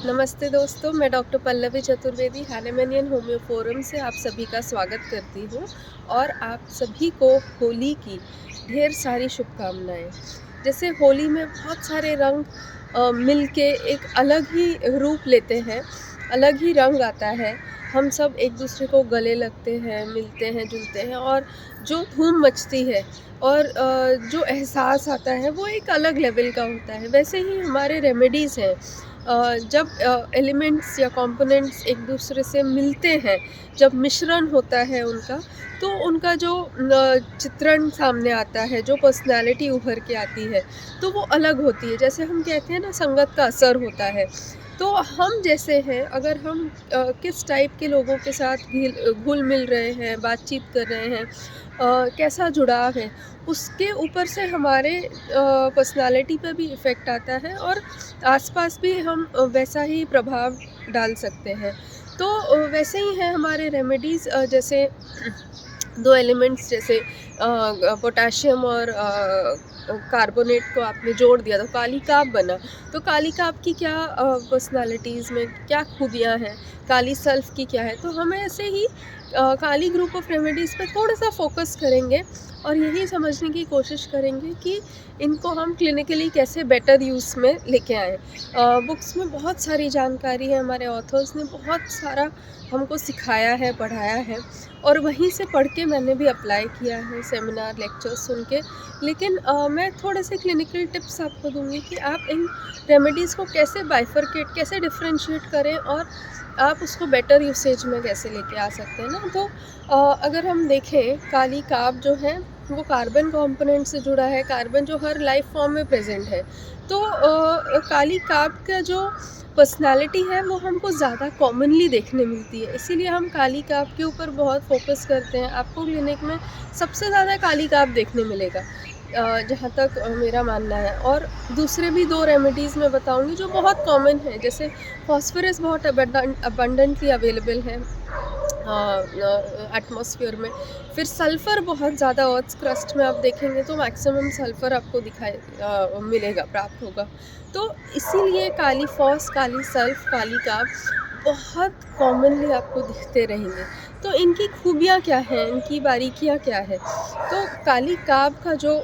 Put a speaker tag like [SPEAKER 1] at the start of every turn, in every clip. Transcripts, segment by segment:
[SPEAKER 1] नमस्ते दोस्तों, मैं doctor Pallavi Chaturvedi Hahnemannian homeo forum से आप सभी का स्वागत करती हूँ और आप सभी को होली की ढेर सारी शुभकामनाएँ। जैसे होली में बहुत सारे रंग मिलके एक अलग ही रूप लेते हैं, अलग ही रंग आता है। हम सब एक-दूसरे को गले लगते हैं, मिलते हैं, जुलते हैं और जो धूम मचती है और जो एहसास आता है वो एक अलग लेवल का होता है। वैसे ही हमारे रेमेडीज़ हैं। जब एलिमेंट्स या कंपोनेंट्स एक दूसरे से मिलते हैं, जब मिश्रण होता है उनका, तो उनका जो चित्रण सामने आता है, जो पर्सनैलिटी उभर के आती है, तो वो अलग होती है। जैसे हम कहते हैं ना, संगत का असर होता है। तो हम जैसे हैं, अगर हम किस टाइप के लोगों के साथ घुल-मिल रहे हैं, बातचीत कर रहे हैं, कैसा जुड़ाव है, उसके ऊपर से हमारे पर्सनैलिटी पे भी इफ़ेक्ट आता है और आस-पास भी हम वैसा ही प्रभाव डाल सकते हैं। तो वैसे ही हैं हमारे रेमेडीज़, जैसे 2 एलिमेंट्स जैसे पोटेशियम और कार्बोनेट को आपने जोड़ दिया तो काली काप बना। तो काली काप की क्या पर्सनैलिटीज़ में क्या खूबियाँ हैं, काली सल्फ़ की क्या है? तो हम ऐसे ही काली ग्रुप ऑफ रेमेडीज़ पे थोड़ा-सा फ़ोकस करेंगे और यही समझने की कोशिश करेंगे कि इनको हम क्लिनिकली कैसे बेटर यूज़ में लेके आएँ। बुक्स में बहुत सारी जानकारी है, हमारे ऑथर्स ने बहुत सारा हमको सिखाया है, पढ़ाया है और वहीं से पढ़ के मैंने भी अप्लाई किया है, सेमिनार, लेक्चर्स सुन के। लेकिन मैं थोड़े से क्लिनिकल टिप्स आपको दूँगी कि आप इन रेमेडीज़ को कैसे बाइफरकेट, कैसे डिफ़रेंशिएट करें और आप उसको बेटर यूसेज में कैसे लेके आ सकते हैं ना। तो अगर हम देखें, काली काप जो है वो कार्बन कंपोनेंट से जुड़ा है, कार्बन जो हर लाइफ फॉर्म में प्रेजेंट है। तो काली काप का जो पर्सनालिटी है वो हमको ज़्यादा कॉमनली देखने मिलती है, इसीलिए हम काली काप के ऊपर बहुत फोकस करते हैं। आपको क्लिनिक में सबसे ज़्यादा काली काप देखने मिलेगा, जहाँ तक मेरा मानना है। और दूसरे भी 2 रेमेडीज़ मैं बताऊँगी जो बहुत कॉमन है, जैसे फॉस्फोरस बहुत अबंडेंटली अवेलेबल है एटमॉस्फेयर में। फिर सल्फ़र बहुत ज़्यादा अर्थ क्रस्ट में आप देखेंगे तो मैक्सिमम सल्फ़र आपको मिलेगा, प्राप्त होगा। तो इसीलिए काली फॉस, काली सल्फ़, काली काप बहुत कॉमनली आपको दिखते रहेंगे। तो इनकी खूबियाँ क्या हैं, इनकी बारीकियाँ क्या है? तो काली काप का जो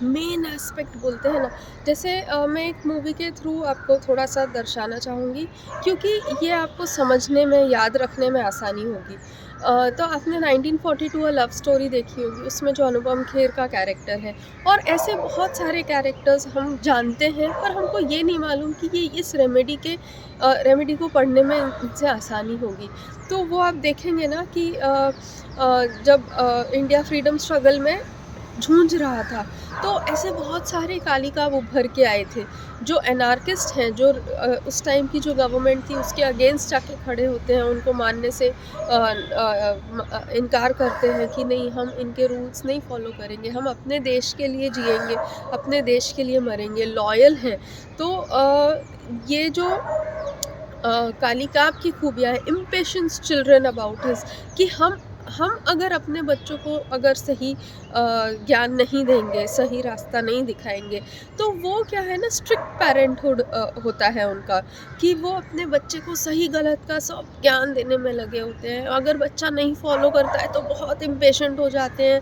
[SPEAKER 1] मेन एस्पेक्ट बोलते हैं ना, जैसे मैं एक मूवी के थ्रू आपको थोड़ा-सा दर्शाना चाहूँगी, क्योंकि ये आपको समझने में, याद रखने में आसानी होगी। तो आपने 1942 अ लव स्टोरी देखी होगी, उसमें जो अनुपम खेर का कैरेक्टर है और ऐसे बहुत सारे कैरेक्टर्स हम जानते हैं, पर हमको ये नहीं मालूम कि ये इस रेमेडी को पढ़ने में इनसे आसानी होगी। तो वो आप देखेंगे ना कि जब इंडिया फ्रीडम स्ट्रगल में जूझ रहा था, तो ऐसे बहुत सारे काली काप उभर के आए थे, जो एनार्किस्ट हैं, जो उस टाइम की जो गवर्नमेंट थी उसके अगेंस्ट जाके खड़े होते हैं, उनको मानने से इनकार करते हैं कि नहीं, हम इनके रूल्स नहीं फॉलो करेंगे, हम अपने देश के लिए जिएँगे, अपने देश के लिए मरेंगे, लॉयल हैं। तो ये जो काली काप की खूबियाँ हैं, इम्पेशंस चिल्ड्रन अबाउट अस, कि हम अगर अपने बच्चों को अगर सही ज्ञान नहीं देंगे, सही रास्ता नहीं दिखाएँगे, तो वो क्या है ना, स्ट्रिक्ट पैरेंटहुड होता है उनका, कि वो अपने बच्चे को सही-गलत का सब ज्ञान देने में लगे होते हैं। अगर बच्चा नहीं फ़ॉलो करता है तो बहुत इम्पेशेंट हो जाते हैं,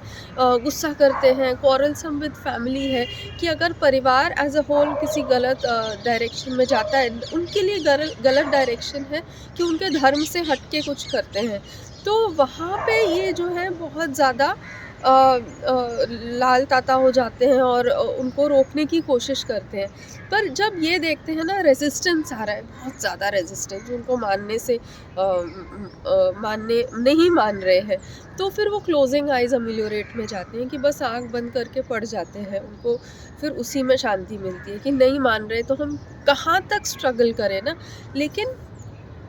[SPEAKER 1] गुस्सा करते हैं, क्वारलसम विद फैमिली है, कि अगर परिवार एज़ अ होल किसी गलत डायरेक्शन में जाता है, उनके लिए गलत डायरेक्शन है कि उनके धर्म से हट के कुछ करते हैं। तो वहाँ पे ये जो है बहुत ज़्यादा लाल ताता हो जाते हैं और उनको रोकने की कोशिश करते हैं। पर जब ये देखते हैं ना, रेज़िस्टेंस आ रहा है, बहुत ज़्यादा रेज़िस्टेंस, उनको मानने से मानने नहीं मान रहे हैं, तो फिर वो क्लोज़िंग आइज़ अमेलियोरेट में जाते हैं कि बस आँख बंद करके पड़ जाते हैं। उनको फिर उसी में शांति मिलती है कि नहीं मान रहे तो हम कहाँ तक स्ट्रगल करें ना। लेकिन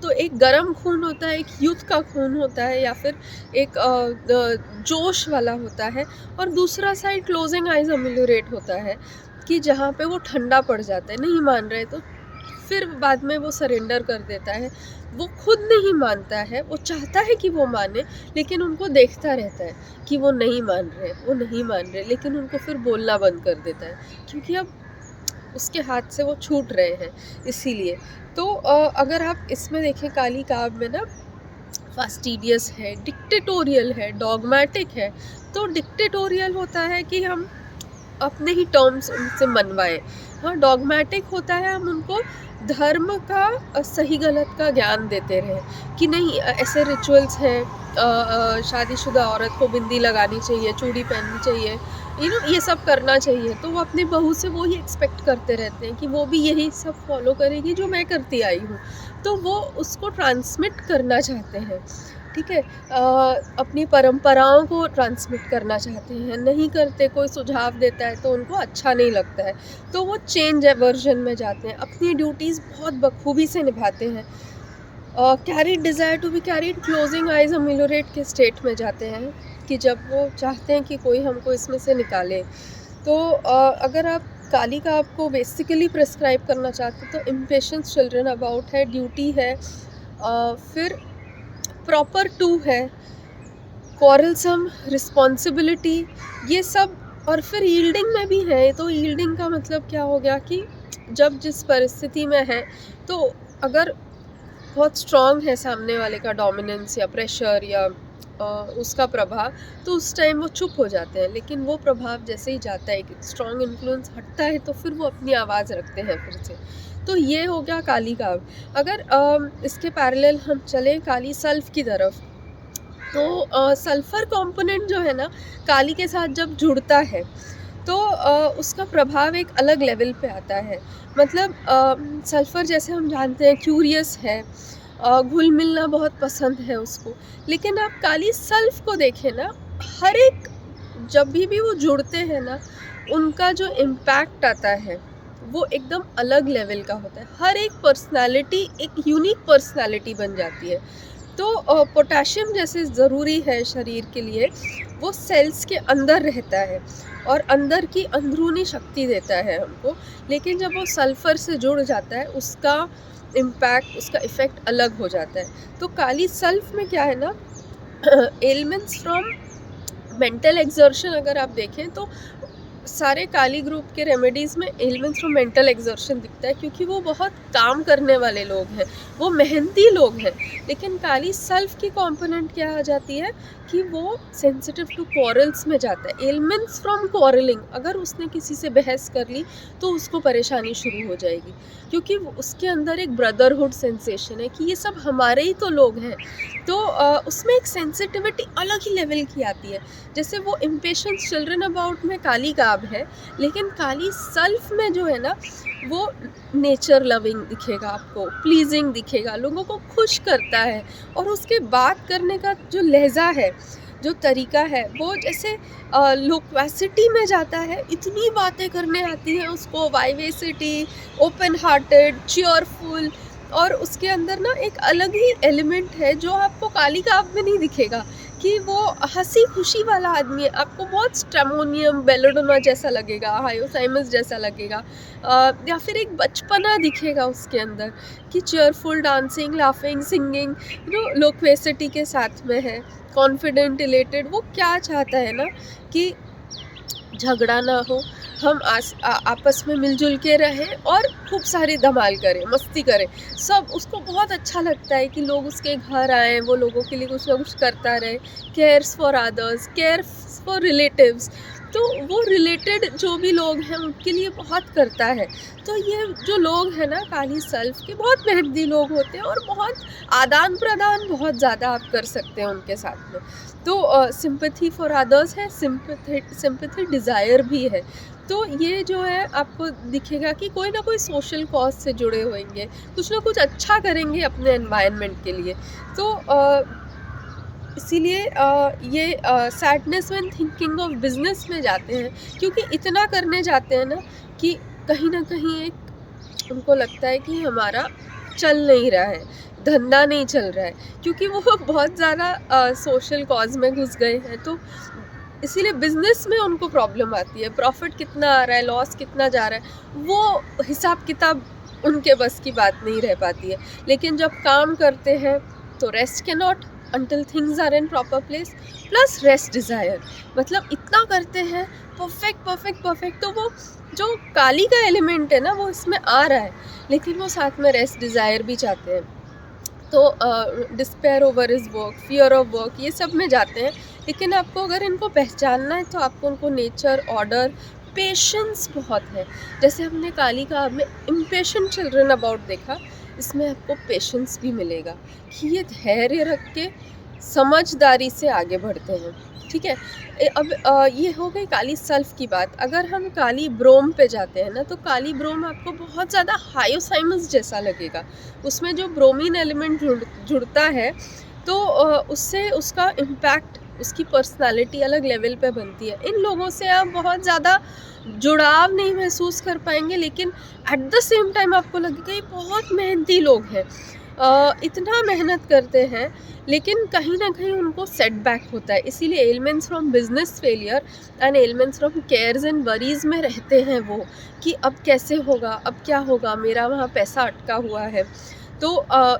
[SPEAKER 1] तो एक गरम खून होता है, एक युद्ध का खून होता है, या फिर एक जोश वाला होता है, और दूसरा साइड क्लोजिंग आइज अमेलियोरेट होता है, कि जहाँ पे वो ठंडा पड़ जाता है, नहीं मान रहे तो फिर बाद में वो सरेंडर कर देता है। वो खुद नहीं मानता है, वो चाहता है कि वो माने, लेकिन उनको देखता रहता है कि वो नहीं मान रहे, लेकिन उनको फिर बोलना बंद कर देता है, क्योंकि अब उसके हाथ से वो छूट रहे हैं इसीलिए। तो अगर आप इसमें देखें काली काव में ना फास्टिडियस है, डिक्टेटोरियल है, डॉगमैटिक है। तो डिक्टेटोरियल होता है कि हम अपने ही टर्म्स उनसे मनवाएं। हाँ, डॉगमैटिक होता है हम उनको धर्म का सही गलत का ज्ञान देते रहें कि नहीं ऐसे रिचुअल्स हैं, शादीशुदा औरत को बिंदी लगानी चाहिए, चूड़ी पहननी चाहिए, ये सब करना चाहिए। तो वो अपनी बहू से वो ही एक्सपेक्ट करते रहते हैं कि वो भी यही सब फॉलो करेगी जो मैं करती आई हूँ। तो वो उसको ट्रांसमिट करना चाहते हैं, ठीक है, अपनी परंपराओं को ट्रांसमिट करना चाहते हैं, नहीं करते, कोई सुझाव देता है तो उनको अच्छा नहीं लगता है, तो वो चेंज एवर्जन में जाते हैं, अपनी ड्यूटीज़ बहुत बखूबी से निभाते हैं। Carried desire to be carried closing eyes ameliorate के स्टेट में जाते हैं कि जब वो चाहते हैं कि कोई हमको इसमें से निकाले। तो अगर आप काली का आपको बेसिकली प्रिस्क्राइब करना चाहते तो इम्पेशंस चिल्ड्रन अबाउट है, ड्यूटी है, फिर प्रॉपर टू है, क्वारलसम, रिस्पॉन्सिबिलिटी, ये सब, और फिर यील्डिंग में भी है। तो यील्डिंग का मतलब क्या हो गया कि जब जिस परिस्थिति में है तो अगर बहुत स्ट्रॉन्ग है सामने वाले का डोमिनेंस या प्रेशर या उसका प्रभाव, तो उस टाइम वो चुप हो जाते हैं। लेकिन वो प्रभाव जैसे ही जाता है, एक स्ट्रॉन्ग इन्फ्लुएंस हटता है, तो फिर वो अपनी आवाज़ रखते हैं फिर से। तो ये हो गया काली काव। अगर इसके पैरेलल हम चलें काली सल्फ की तरफ, तो सल्फ़र कंपोनेंट जो है ना काली के साथ जब जुड़ता है तो उसका प्रभाव एक अलग लेवल पे आता है। मतलब सल्फ़र जैसे हम जानते हैं क्यूरियस है, घुल मिलना बहुत पसंद है उसको। लेकिन आप काली सल्फ़ को देखें ना, हर एक जब भी वो जुड़ते हैं ना, उनका जो इम्पैक्ट आता है वो एकदम अलग लेवल का होता है। हर एक पर्सनालिटी एक यूनिक पर्सनालिटी बन जाती है। तो पोटेशियम जैसे ज़रूरी है शरीर के लिए, वो सेल्स के अंदर रहता है और अंदर की अंदरूनी शक्ति देता है हमको। लेकिन जब वो सल्फ़र से जुड़ जाता है, उसका इम्पैक्ट, उसका इफ़ेक्ट अलग हो जाता है। तो काली सल्फ़ में क्या है ना, एलिमेंट्स फ्रॉम मेंटल एक्सर्शन अगर आप देखें तो सारे काली ग्रुप के रेमेडीज़ में एलिमेंट्स फ्रॉम मेंटल एक्सर्शन दिखता है, क्योंकि वो बहुत काम करने वाले लोग हैं, वो मेहनती लोग हैं। लेकिन काली सल्फ की कंपोनेंट क्या आ जाती है कि वो सेंसिटिव टू क्वारल्स में जाता है, एलिमेंट्स फ्रॉम क्वारलिंग। अगर उसने किसी से बहस कर ली तो उसको परेशानी शुरू हो जाएगी, क्योंकि उसके अंदर एक ब्रदरहुड सेंसेशन है कि ये सब हमारे ही तो लोग हैं। तो उसमें एक सेंसिटिविटी अलग ही लेवल की आती है। जैसे वो इम्पेशंस चिल्ड्रन अबाउट में काली काब है, लेकिन काली सल्फ में जो है ना, वो नेचर लविंग दिखेगा आपको, प्लीजिंग दिखेगा, लोगों को खुश करता है। और उसके बात करने का जो लहजा है, जो तरीका है, वो जैसे लोक्वेसिटी में जाता है, इतनी बातें करने आती हैं उसको, वाइवेसिटी, ओपन हार्टेड, चीयरफुल। और उसके अंदर ना एक अलग ही एलिमेंट है जो आपको काली काब में नहीं दिखेगा, कि वो हंसी खुशी वाला आदमी है। आपको बहुत स्ट्रेमोनियम, बेलोडोना जैसा लगेगा, हायोसाइमस जैसा लगेगा, या फिर एक बचपना दिखेगा उसके अंदर कि cheerful, dancing, laughing, singing, loquacity के साथ में है, कॉन्फिडेंट, इलेटेड। वो क्या चाहता है ना कि झगड़ा ना हो, हम आपस में मिलजुल के रहें और खूब सारी धमाल करें, मस्ती करें। सब उसको बहुत अच्छा लगता है कि लोग उसके घर आएँ, वो लोगों के लिए कुछ ना कुछ करता रहे, cares for others, cares for relatives. तो वो रिलेटेड जो भी लोग हैं उनके लिए बहुत करता है। तो ये जो लोग हैं ना काली सल्फ के, बहुत मेहनती लोग होते हैं और बहुत आदान प्रदान बहुत ज़्यादा आप कर सकते हैं उनके साथ में। तो सिंपैथी फॉर अदर्स है, सिंपैथी डिज़ायर भी है। तो ये जो है आपको दिखेगा कि कोई ना कोई सोशल कॉज से जुड़े होंगे, कुछ ना कुछ अच्छा करेंगे अपने एनवायरनमेंट के लिए। तो इसीलिए ये sadness when thinking of business में जाते हैं, क्योंकि इतना करने जाते हैं ना कि कहीं ना कहीं एक उनको लगता है कि हमारा चल नहीं रहा है, धंधा नहीं चल रहा है, क्योंकि वो बहुत ज़्यादा सोशल कॉज में घुस गए हैं। तो इसीलिए बिजनेस में उनको प्रॉब्लम आती है, प्रॉफिट कितना आ रहा है, लॉस कितना जा रहा है, वो हिसाब किताब उनके बस की बात नहीं रह पाती है। लेकिन जब काम करते हैं तो rest can not, until things are in proper place, plus rest desire, मतलब इतना करते हैं परफेक्ट परफेक्ट परफेक्ट। तो वो जो काली का एलिमेंट है ना वो इसमें आ रहा है, लेकिन वो साथ में रेस्ट डिज़ायर भी चाहते हैं। तो despair over is work, fear of work, ये सब में जाते हैं। लेकिन आपको अगर इनको पहचानना है तो आपको उनको नेचर, ऑर्डर, पेशेंस बहुत है। जैसे हमने काली का में इम्पेशेंट चिल्ड्रन अबाउट देखा, इसमें आपको पेशेंस भी मिलेगा कि ये धैर्य रख के समझदारी से आगे बढ़ते हैं। ठीक है। अब ये हो गई काली सल्फ की बात। अगर हम काली ब्रोम पे जाते हैं ना, तो काली ब्रोम आपको बहुत ज़्यादा हायोसाइमस जैसा लगेगा। उसमें जो ब्रोमीन एलिमेंट जुड़ता है, तो उससे उसका इम्पैक्ट, उसकी पर्सनालिटी अलग लेवल पे बनती है। इन लोगों से आप बहुत ज़्यादा जुड़ाव नहीं महसूस कर पाएंगे, लेकिन एट द सेम टाइम आपको लगेगा ये बहुत मेहनती लोग हैं, इतना मेहनत करते हैं, लेकिन कहीं ना कहीं उनको सेटबैक होता है। इसीलिए elements from business failure and elements from cares and worries में रहते हैं वो, कि अब कैसे होगा, अब क्या होगा, मेरा वहाँ पैसा अटका हुआ है। तो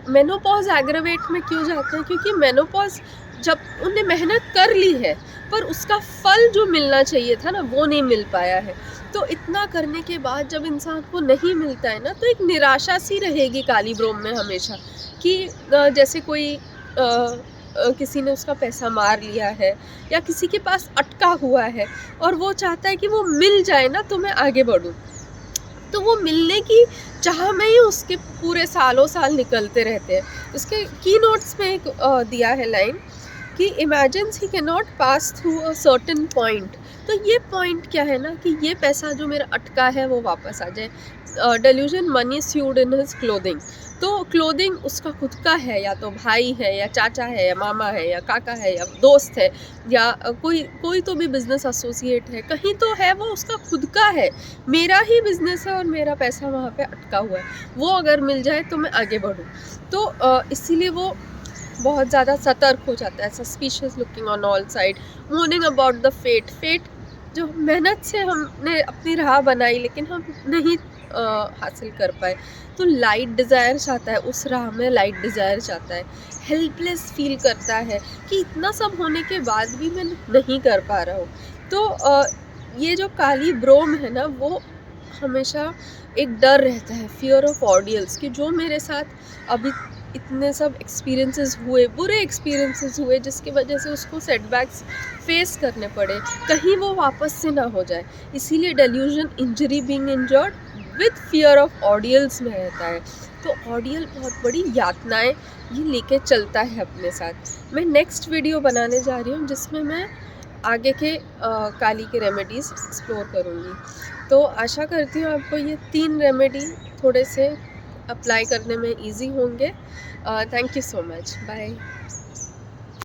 [SPEAKER 1] मेनोपॉज एग्रावेट में क्यों जाते हैं? क्योंकि मेनोपॉज जब उन्हें मेहनत कर ली है, पर उसका फल जो मिलना चाहिए था ना, वो नहीं मिल पाया है। तो इतना करने के बाद जब इंसान को नहीं मिलता है ना, तो एक निराशा सी रहेगी काली ब्रोम में हमेशा, कि जैसे कोई किसी ने उसका पैसा मार लिया है, या किसी के पास अटका हुआ है और वो चाहता है कि वो मिल जाए ना तो मैं आगे बढ़ूँ। तो वो मिलने की चाह में ही उसके पूरे सालों साल निकलते रहते हैं। उसके की नोट्स में एक दिया है लाइन कि imagines he can not pass through a certain point. तो ये पॉइंट क्या है ना, कि ये पैसा जो मेरा अटका है वो वापस आ जाए। Delusion money sued in his clothing. तो क्लोथिंग उसका खुद का है, या तो भाई है, या चाचा है, या मामा है, या काका है, या दोस्त है, या कोई तो भी बिजनेस एसोसिएट है, कहीं तो है वो उसका खुद का है। मेरा ही बिजनेस है और मेरा पैसा वहाँ पे अटका हुआ है, वो अगर मिल जाए तो मैं आगे बढ़ूँ। तो इसीलिए वो बहुत ज़्यादा सतर्क हो जाता है, suspicious looking on all side, mourning about the fate. जो मेहनत से हमने अपनी राह बनाई, लेकिन हम नहीं हासिल कर पाए, तो लाइट डिज़ायर चाहता है, उस राह में लाइट डिज़ायर चाहता है। हेल्पलेस फील करता है कि इतना सब होने के बाद भी मैं नहीं कर पा रहा हूँ। तो ये जो काली ब्रोम है ना, वो हमेशा एक डर रहता है, फियर ऑफ ऑडियंस, कि जो मेरे साथ अभी इतने सब एक्सपीरियंसेस हुए, बुरे एक्सपीरियंसेस हुए, जिसकी वजह से उसको सेटबैक्स फेस करने पड़े, कहीं वो वापस से ना हो जाए। इसीलिए delusion, injury, being injured with fear of audience में रहता है। तो ऑडियल बहुत बड़ी यातनाएं ये लेके चलता है अपने साथ। मैं नेक्स्ट वीडियो बनाने जा रही हूँ, जिसमें मैं आगे के काली के रेमेडीज़ एक्सप्लोर करूँगी। तो आशा करती हूँ आपको ये 3 रेमेडी थोड़े से अप्लाई करने में इजी होंगे। Thank you so much. Bye.